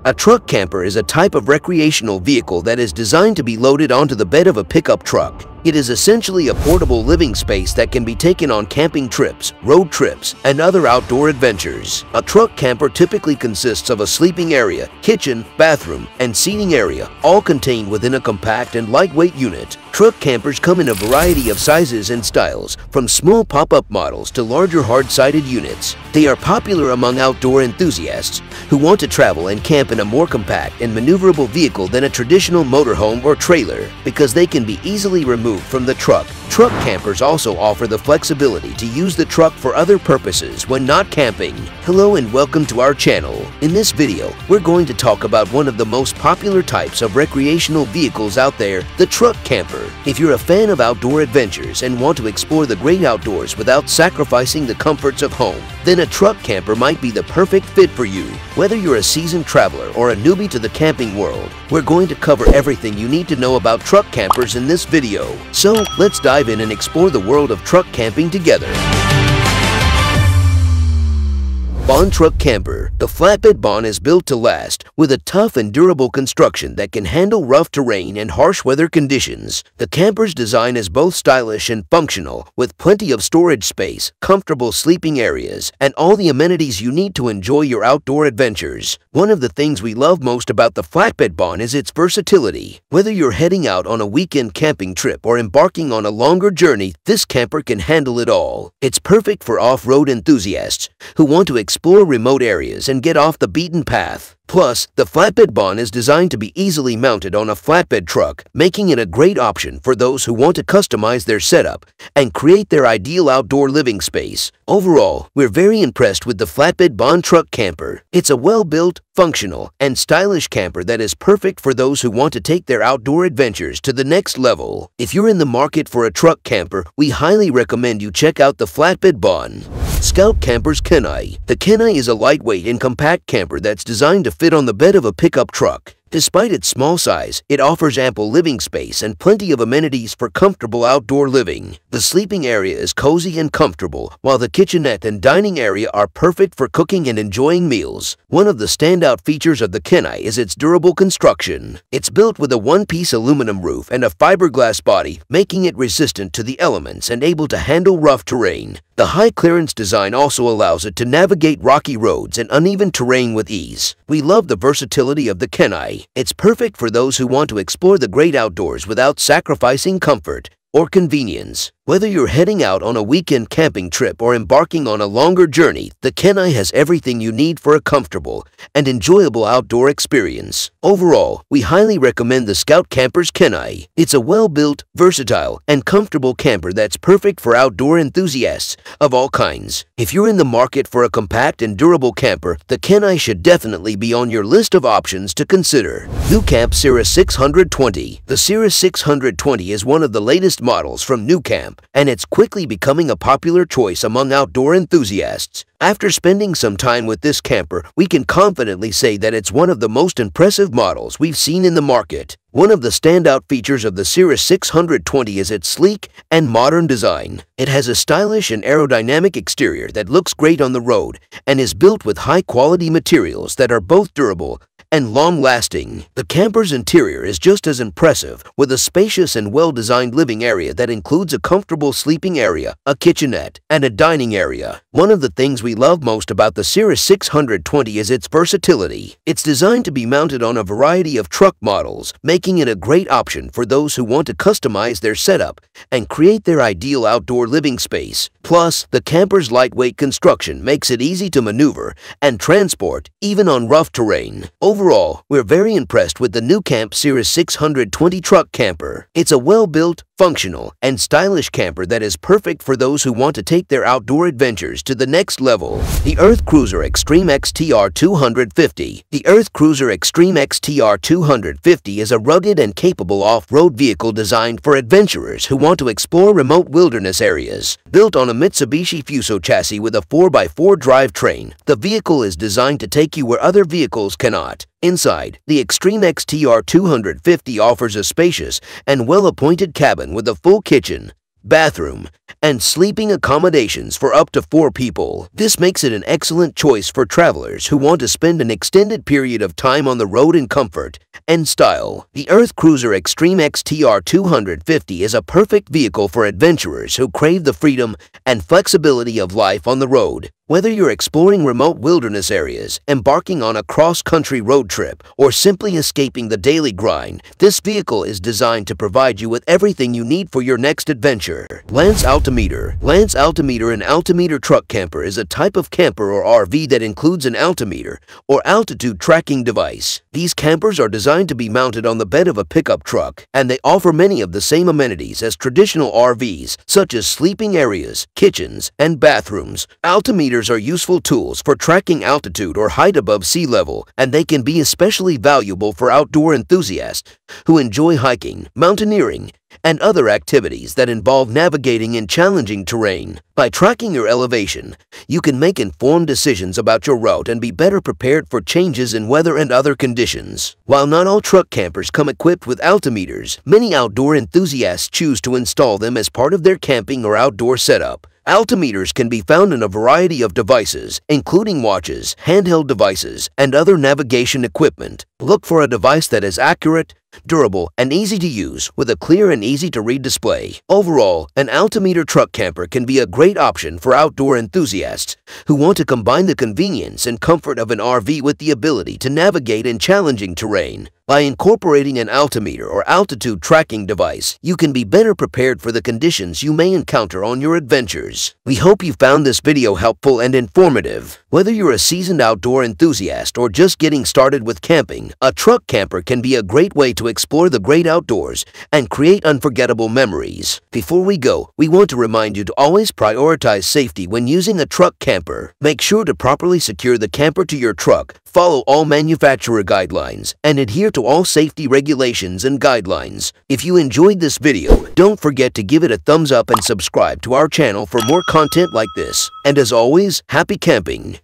A truck camper is a type of recreational vehicle that is designed to be loaded onto the bed of a pickup truck. It is essentially a portable living space that can be taken on camping trips, road trips, and other outdoor adventures. A truck camper typically consists of a sleeping area, kitchen, bathroom, and seating area, all contained within a compact and lightweight unit. Truck campers come in a variety of sizes and styles, from small pop-up models to larger hard-sided units. They are popular among outdoor enthusiasts who want to travel and camp in a more compact and maneuverable vehicle than a traditional motorhome or trailer because they can be easily removed from the truck. Truck campers also offer the flexibility to use the truck for other purposes when not camping. Hello and welcome to our channel. In this video, we're going to talk about one of the most popular types of recreational vehicles out there, the truck camper. If you're a fan of outdoor adventures and want to explore the great outdoors without sacrificing the comforts of home, then a truck camper might be the perfect fit for you. Whether you're a seasoned traveler or a newbie to the camping world, we're going to cover everything you need to know about truck campers in this video. So let's dive in and explore the world of truck camping together. Bahn Truck Camper. The flatbed Bahn is built to last, with a tough and durable construction that can handle rough terrain and harsh weather conditions. The camper's design is both stylish and functional, with plenty of storage space, comfortable sleeping areas, and all the amenities you need to enjoy your outdoor adventures. One of the things we love most about the flatbed Bahn is its versatility. Whether you're heading out on a weekend camping trip or embarking on a longer journey, this camper can handle it all. It's perfect for off-road enthusiasts who want to explore remote areas and get off the beaten path. Plus, the flatbed Bahn is designed to be easily mounted on a flatbed truck, making it a great option for those who want to customize their setup and create their ideal outdoor living space. Overall, we're very impressed with the flatbed Bahn truck camper. It's a well-built, functional, and stylish camper that is perfect for those who want to take their outdoor adventures to the next level. If you're in the market for a truck camper, we highly recommend you check out the flatbed Bahn. Scout Campers Kenai. The Kenai is a lightweight and compact camper that's designed to fit on the bed of a pickup truck. Despite its small size, it offers ample living space and plenty of amenities for comfortable outdoor living. The sleeping area is cozy and comfortable, while the kitchenette and dining area are perfect for cooking and enjoying meals. One of the standout features of the Kenai is its durable construction. It's built with a one-piece aluminum roof and a fiberglass body, making it resistant to the elements and able to handle rough terrain. The high-clearance design also allows it to navigate rocky roads and uneven terrain with ease. We love the versatility of the Kenai. It's perfect for those who want to explore the great outdoors without sacrificing comfort or convenience. Whether you're heading out on a weekend camping trip or embarking on a longer journey, the Kenai has everything you need for a comfortable and enjoyable outdoor experience. Overall, we highly recommend the Scout Campers Kenai. It's a well-built, versatile, and comfortable camper that's perfect for outdoor enthusiasts of all kinds. If you're in the market for a compact and durable camper, the Kenai should definitely be on your list of options to consider. New Camp Cirrus 620. The Cirrus 620 is one of the latest models from New Camp, and it's quickly becoming a popular choice among outdoor enthusiasts. After spending some time with this camper, we can confidently say that it's one of the most impressive models we've seen in the market. One of the standout features of the Cirrus 620 is its sleek and modern design. It has a stylish and aerodynamic exterior that looks great on the road and is built with high-quality materials that are both durable and long-lasting. The camper's interior is just as impressive, with a spacious and well-designed living area that includes a comfortable sleeping area, a kitchenette, and a dining area. One of the things we love most about the Cirrus 620 is its versatility. It's designed to be mounted on a variety of truck models, making it a great option for those who want to customize their setup and create their ideal outdoor living space. Plus, the camper's lightweight construction makes it easy to maneuver and transport, even on rough terrain. Overall, we're very impressed with the New Camp Cirrus 620 truck camper. It's a well-built, functional, and stylish camper that is perfect for those who want to take their outdoor adventures to the next level. The Erathcruiser Extreme XTR 250. The Erathcruiser Extreme XTR 250 is a rugged and capable off-road vehicle designed for adventurers who want to explore remote wilderness areas. Built on a Mitsubishi Fuso chassis with a 4x4 drivetrain, the vehicle is designed to take you where other vehicles cannot. Inside, the Extreme XTR 250 offers a spacious and well-appointed cabin with a full kitchen, bathroom, and sleeping accommodations for up to 4 people. This makes it an excellent choice for travelers who want to spend an extended period of time on the road in comfort and style. The Erathcruiser Extreme XTR 250 is a perfect vehicle for adventurers who crave the freedom and flexibility of life on the road. Whether you're exploring remote wilderness areas, embarking on a cross-country road trip, or simply escaping the daily grind, this vehicle is designed to provide you with everything you need for your next adventure. Lance Altimeter. Lance Altimeter, an Altimeter truck camper, is a type of camper or RV that includes an altimeter, or altitude tracking device. These campers are designed to be mounted on the bed of a pickup truck, and they offer many of the same amenities as traditional RVs, such as sleeping areas, kitchens, and bathrooms. Altimeters are useful tools for tracking altitude or height above sea level, and they can be especially valuable for outdoor enthusiasts who enjoy hiking, mountaineering, and other activities that involve navigating in challenging terrain. By tracking your elevation, you can make informed decisions about your route and be better prepared for changes in weather and other conditions. While not all truck campers come equipped with altimeters, many outdoor enthusiasts choose to install them as part of their camping or outdoor setup. Altimeters can be found in a variety of devices, including watches, handheld devices, and other navigation equipment. Look for a device that is accurate, durable, and easy to use with a clear and easy-to-read display. Overall, an Altimeter truck camper can be a great option for outdoor enthusiasts who want to combine the convenience and comfort of an RV with the ability to navigate in challenging terrain. By incorporating an altimeter or altitude tracking device, you can be better prepared for the conditions you may encounter on your adventures. We hope you found this video helpful and informative. Whether you're a seasoned outdoor enthusiast or just getting started with camping, a truck camper can be a great way to explore the great outdoors and create unforgettable memories. Before we go, we want to remind you to always prioritize safety when using a truck camper. Make sure to properly secure the camper to your truck, follow all manufacturer guidelines, and adhere to all safety regulations and guidelines. If you enjoyed this video, don't forget to give it a thumbs up and subscribe to our channel for more content like this. And as always, happy camping!